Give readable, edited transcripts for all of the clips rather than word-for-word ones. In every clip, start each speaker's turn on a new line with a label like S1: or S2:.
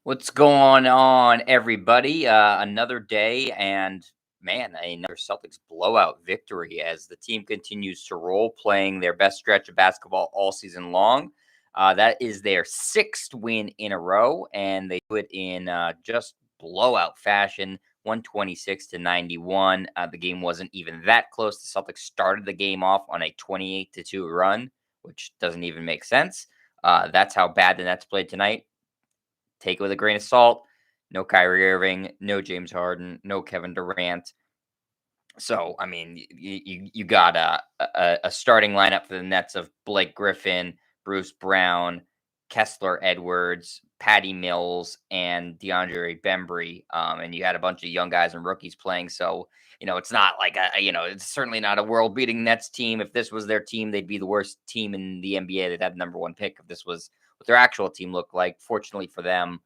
S1: What's going on, everybody? Another day, and man, another Celtics blowout victory as the team continues to roll, playing their best stretch of basketball all season long. That is their sixth win in a row, and they do it in just blowout fashion, 126-91. The game wasn't even that close. The Celtics started the game off on a 28-2 run, which doesn't even make sense. That's how bad the Nets played tonight. Take it with a grain of salt. No Kyrie Irving, no James Harden, no Kevin Durant. So, I mean, you got a starting lineup for the Nets of Blake Griffin, Bruce Brown, Kessler Edwards, Patty Mills, and DeAndre Bembry. And you had a bunch of young guys and rookies playing. So, it's not like it's certainly not a world beating Nets team. If this was their team, they'd be the worst team in the NBA. They'd have the number one pick if this was what their actual team looked like. Fortunately for them,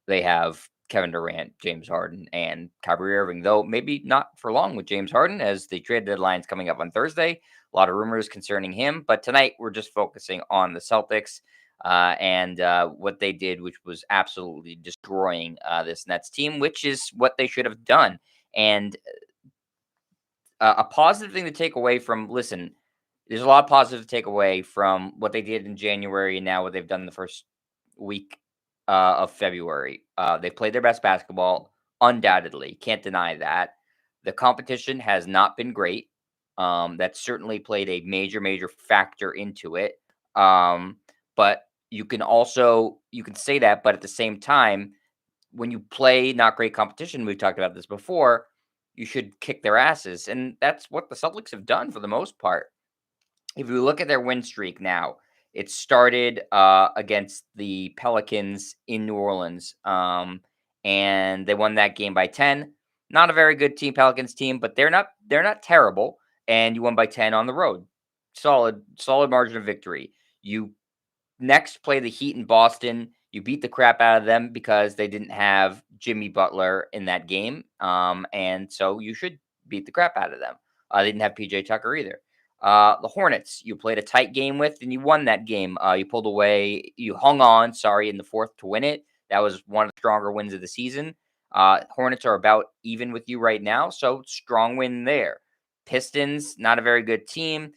S1: they have Kevin Durant, James Harden, and Kyrie Irving, though maybe not for long with James Harden as the trade deadline's coming up on Thursday. A lot of rumors concerning him, but tonight we're just focusing on the Celtics and what they did, which was absolutely destroying this Nets team, which is what they should have done. And a positive thing to take away from, listen, there's a lot of positive to take away from what they did in January and now what they've done the first week of February. They played their best basketball, undoubtedly. Can't deny that. The competition has not been great. That certainly played a major, major factor into it. But you can say that, but at the same time, when you play not great competition, we've talked about this before, you should kick their asses. And that's what the Celtics have done for the most part. If you look at their win streak now, it started against the Pelicans in New Orleans, and they won that game by 10. Not a very good team, Pelicans team, but they're not terrible. And you won by 10 on the road. Solid margin of victory. You next play the Heat in Boston. You beat the crap out of them because they didn't have Jimmy Butler in that game, and so you should beat the crap out of them. They didn't have PJ Tucker either. The Hornets, you played a tight game with, and you won that game. You pulled away, you hung on, sorry, in the fourth to win it. That was one of the stronger wins of the season. Hornets are about even with you right now, so strong win there. Pistons, not a very good team.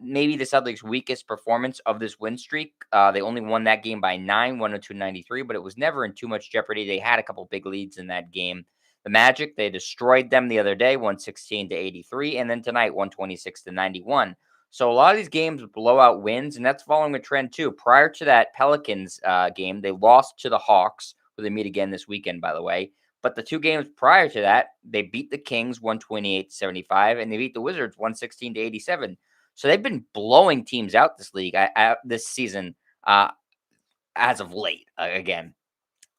S1: Maybe the Celtics' weakest performance of this win streak. They only won that game by 9, 102-93, but it was never in too much jeopardy. They had a couple big leads in that game. The Magic, they destroyed them the other day, 116-83, and then tonight, 126-91. So a lot of these games with blowout wins, and that's following a trend too. Prior to that Pelicans game, they lost to the Hawks, who they meet again this weekend, by the way. But the two games prior to that, they beat the Kings 128-75, and they beat the Wizards 116-87. So they've been blowing teams out this league this season uh, as of late. Again,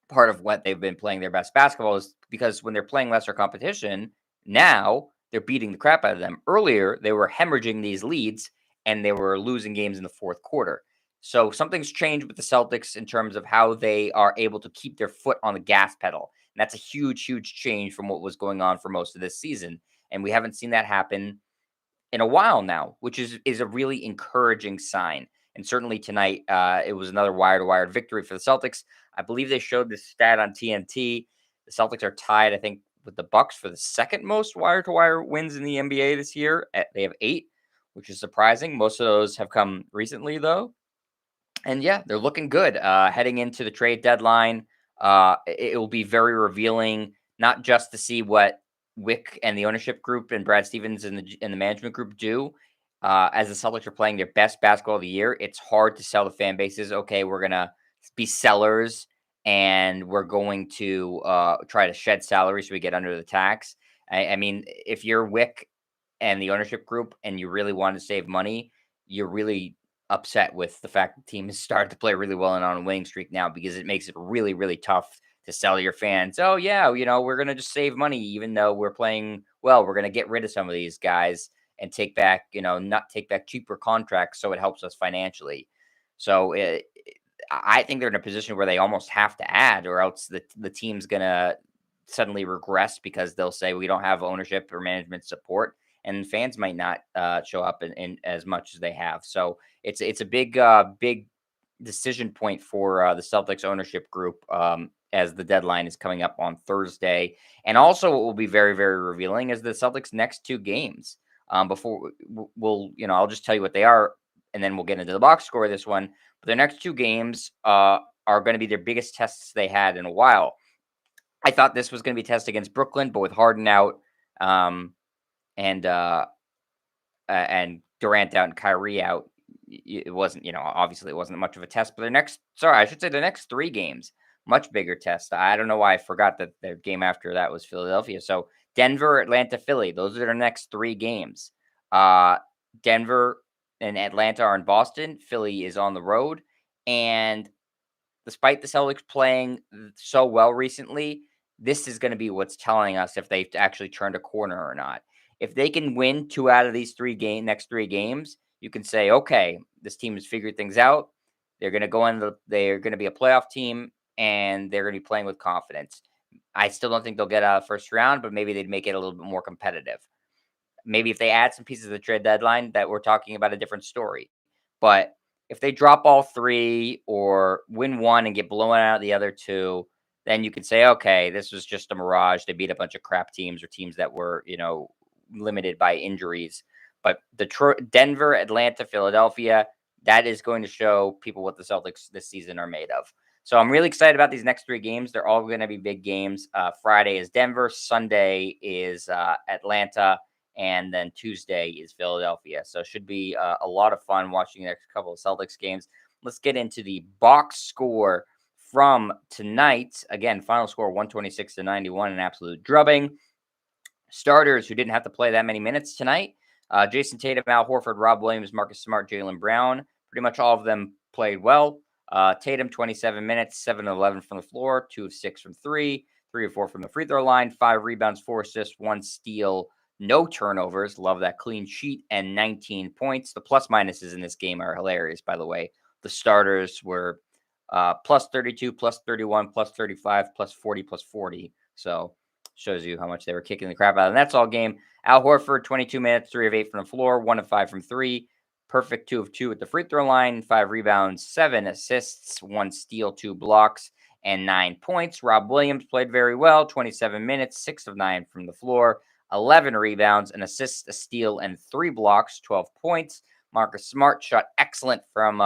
S1: part of what they've been playing their best basketball is because when they're playing lesser competition, now they're beating the crap out of them. Earlier, they were hemorrhaging these leads and they were losing games in the fourth quarter. So something's changed with the Celtics in terms of how they are able to keep their foot on the gas pedal. And that's a huge, huge change from what was going on for most of this season. And we haven't seen that happen in a while now, which is a really encouraging sign. And certainly tonight, it was another wire to wire victory for the Celtics. I believe they showed this stat on TNT. The Celtics are tied, I think, with the Bucks for the second most wire to wire wins in the NBA this year. They have 8, which is surprising. Most of those have come recently, though. And yeah, they're looking good heading into the trade deadline. It will be very revealing, not just to see what Wick and the ownership group and Brad Stevens and the management group do. As the Celtics are playing their best basketball of the year, it's hard to sell the fan bases. Okay, we're gonna be sellers and we're going to try to shed salary so we get under the tax. I mean, if you're Wick and the ownership group and you really want to save money, you're really upset with the fact the team has started to play really well and on a winning streak now because it makes it really, really tough to sell your fans. Oh, yeah, we're going to just save money, even though we're playing well. We're going to get rid of some of these guys and take back, not take back cheaper contracts so it helps us financially. So I think they're in a position where they almost have to add, or else the team's going to suddenly regress because they'll say we don't have ownership or management support and fans might not show up in as much as they have. So it's a big decision point for the Celtics ownership group, as the deadline is coming up on Thursday. And also, what will be very, very revealing is the Celtics' next two games. Before we'll, I'll just tell you what they are, and then we'll get into the box score of this one. But their next two games are going to be their biggest tests they had in a while. I thought this was going to be a test against Brooklyn, but with Harden out, um, and and Durant out and Kyrie out, it wasn't, obviously it wasn't much of a test. But I should say the next three games, much bigger test. I don't know why I forgot that the game after that was Philadelphia. So Denver, Atlanta, Philly, those are their next three games. Uh, Denver and Atlanta are in Boston. Philly is on the road. And despite the Celtics playing so well recently, this is going to be what's telling us if they've actually turned a corner or not. If they can win two out of these next three games, you can say, okay, this team has figured things out. They're going to they're going to be a playoff team, and they're going to be playing with confidence. I still don't think they'll get out of the first round, but maybe they'd make it a little bit more competitive. Maybe if they add some pieces of the trade deadline, that we're talking about a different story. But if they drop all three or win one and get blown out of the other two, then you can say, okay, this was just a mirage. They beat a bunch of crap teams or teams that were, limited by injuries. But Denver, Atlanta, Philadelphia, that is going to show people what the Celtics this season are made of. So I'm really excited about these next three games. They're all going to be big games. Friday is Denver. Sunday is Atlanta. And then Tuesday is Philadelphia. So it should be a lot of fun watching the next couple of Celtics games. Let's get into the box score from tonight. Again, final score 126-91, an absolute drubbing. Starters who didn't have to play that many minutes tonight: Jason Tatum, Al Horford, Rob Williams, Marcus Smart, Jaylen Brown. Pretty much all of them played well. Tatum, 27 minutes, 7 of 11 from the floor, 2 of 6 from 3 of 4 from the free throw line, 5 rebounds, 4 assists, 1 steal, no turnovers. Love that clean sheet, and 19 points. The plus minuses in this game are hilarious, by the way. The starters were plus 32, plus 31, plus 35, plus 40, plus 40. So shows you how much they were kicking the crap out of. And that's all game. Al Horford, 22 minutes, 3 of 8 from the floor, 1 of 5 from 3. Perfect 2 of 2 at the free throw line, 5 rebounds, 7 assists, 1 steal, 2 blocks, and 9 points. Rob Williams played very well, 27 minutes, 6 of 9 from the floor, 11 rebounds, an assist, a steal, and 3 blocks, 12 points. Marcus Smart shot excellent from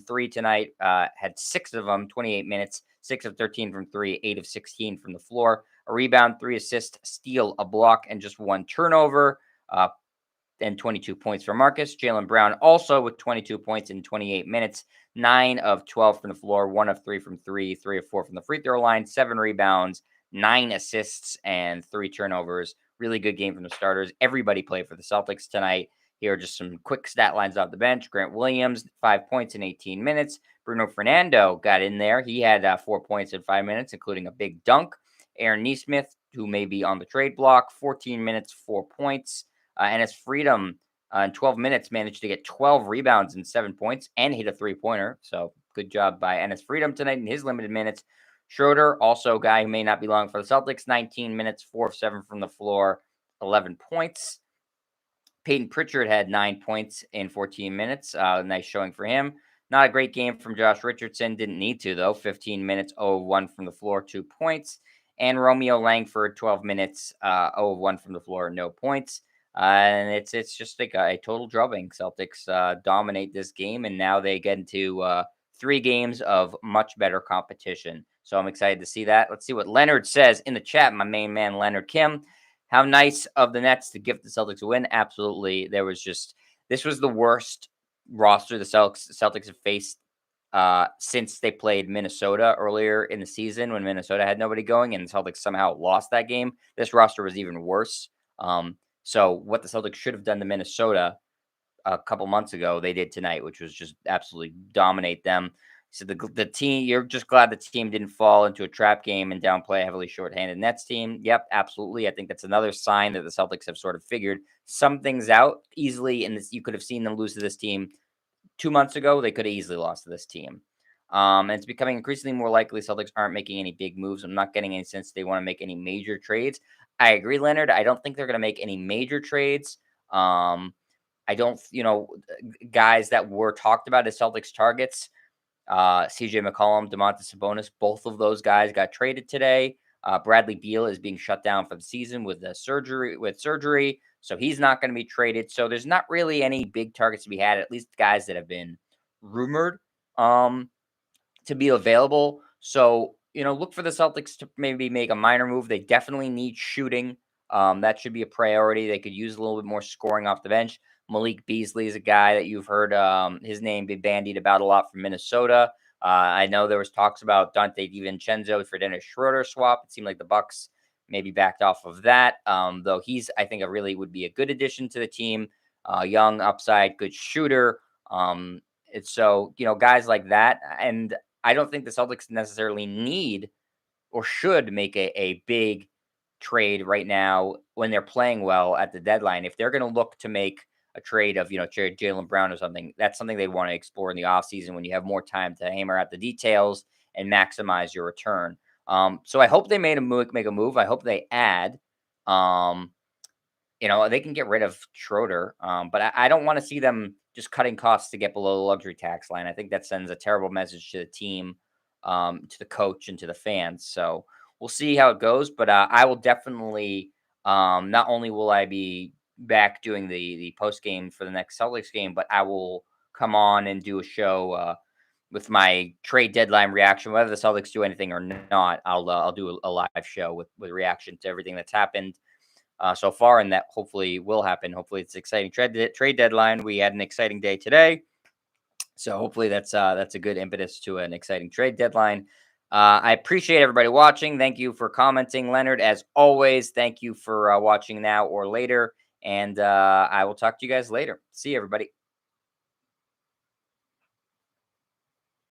S1: 3 tonight, had 6 of them, 28 minutes, 6 of 13 from 3, 8 of 16 from the floor. A rebound, 3 assists, steal, a block, and just 1 turnover. And 22 points for Marcus. Jaylen Brown also with 22 points in 28 minutes, 9 of 12 from the floor, 1 of 3 from 3, 3 of 4 from the free throw line, 7 rebounds, 9 assists, and 3 turnovers. Really good game from the starters. Everybody played for the Celtics tonight. Here are just some quick stat lines off the bench. Grant Williams, 5 points in 18 minutes. Bruno Fernando got in there. He had 4 points in 5 minutes, including a big dunk. Aaron Nesmith, who may be on the trade block, 14 minutes, 4 points. Enes Freedom in 12 minutes managed to get 12 rebounds and 7 points and hit a three-pointer. So good job by Enes Freedom tonight in his limited minutes. Schroeder, also a guy who may not be long for the Celtics, 19 minutes, 4 of 7 from the floor, 11 points. Peyton Pritchard had 9 points in 14 minutes. Nice showing for him. Not a great game from Josh Richardson. Didn't need to, though. 15 minutes, 0 of 1 from the floor, 2 points. And Romeo Langford, 12 minutes, 0 of 1 from the floor, no points. And it's just like a total drubbing. Celtics dominate this game, and now they get into 3 games of much better competition. So I'm excited to see that. Let's see what Leonard says in the chat. My main man, Leonard Kim. How nice of the Nets to gift the Celtics a win. Absolutely. This was the worst roster the Celtics have faced since they played Minnesota earlier in the season when Minnesota had nobody going and the Celtics somehow lost that game. This roster was even worse. So what the Celtics should have done to Minnesota a couple months ago, they did tonight, which was just absolutely dominate them. So the team, you're just glad the team didn't fall into a trap game and downplay a heavily shorthanded Nets team. Yep, absolutely. I think that's another sign that the Celtics have sort of figured some things out easily. And you could have seen them lose to this team 2 months ago. They could have easily lost to this team. And it's becoming increasingly more likely Celtics aren't making any big moves. I'm not getting any sense they want to make any major trades. I agree, Leonard. I don't think they're going to make any major trades. I don't, guys that were talked about as Celtics targets. CJ McCollum, Domantas Sabonis, both of those guys got traded today. Bradley Beal is being shut down for the season with the surgery, so he's not going to be traded. So there's not really any big targets to be had. At least guys that have been rumored um, to be available. So look for the Celtics to maybe make a minor move. They definitely need shooting. That should be a priority. They could use a little bit more scoring off the bench. Malik Beasley is a guy that you've heard his name be bandied about a lot from Minnesota. I know there was talks about Dante DiVincenzo for Dennis Schroeder swap. It seemed like the Bucks maybe backed off of that. Though he's, I think, would be a good addition to the team. Young, upside, good shooter. It's so guys like that, and I don't think the Celtics necessarily need or should make a big trade right now when they're playing well at the deadline. If they're going to look to make a trade of, trade Jaylen Brown or something, that's something they want to explore in the offseason when you have more time to hammer out the details and maximize your return. So I hope they make a move. I hope they add. They can get rid of Schroeder, but I don't want to see them just cutting costs to get below the luxury tax line. I think that sends a terrible message to the team, to the coach, and to the fans. So we'll see how it goes. But I will definitely, not only will I be back doing the post game for the next Celtics game, but I will come on and do a show with my trade deadline reaction, whether the Celtics do anything or not. I'll do a live show with reaction to everything that's happened so far, and that hopefully will happen. Hopefully, it's exciting trade deadline. We had an exciting day today, so hopefully that's a good impetus to an exciting trade deadline. I appreciate everybody watching. Thank you for commenting, Leonard. As always, thank you for watching now or later, and I will talk to you guys later. See you, everybody.